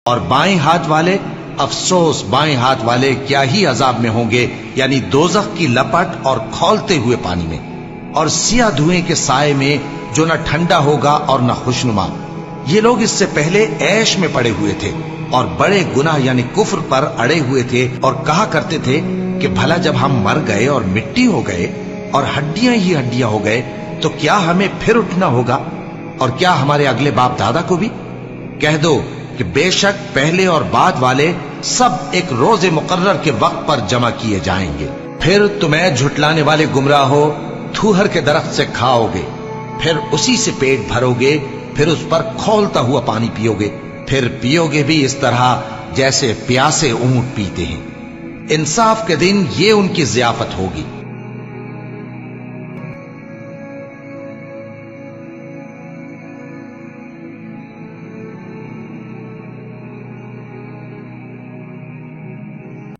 اور بائیں ہاتھ والے، افسوس بائیں ہاتھ والے کیا ہی عذاب میں ہوں گے، یعنی دوزخ کی لپٹ اور کھولتے ہوئے پانی میں، اور سیاہ دھوئیں کے سائے میں جو نہ ٹھنڈا ہوگا اور نہ خوشنما۔ یہ لوگ اس سے پہلے عیش میں پڑے ہوئے تھے اور بڑے گناہ یعنی کفر پر اڑے ہوئے تھے، اور کہا کرتے تھے کہ بھلا جب ہم مر گئے اور مٹی ہو گئے اور ہڈیاں ہی ہڈیاں ہو گئے تو کیا ہمیں پھر اٹھنا ہوگا، اور کیا ہمارے اگلے باپ دادا کو بھی؟ کہہ دو کہ بے شک پہلے اور بعد والے سب ایک روز مقرر کے وقت پر جمع کیے جائیں گے۔ پھر تمہیں جھٹلانے والے گمراہ ہو، تھوہر کے درخت سے کھاؤ گے، پھر اسی سے پیٹ بھرو گے، پھر اس پر کھولتا ہوا پانی پیو گے، پھر پیو گے بھی اس طرح جیسے پیاسے اونٹ پیتے ہیں۔ انصاف کے دن یہ ان کی ضیافت ہوگی۔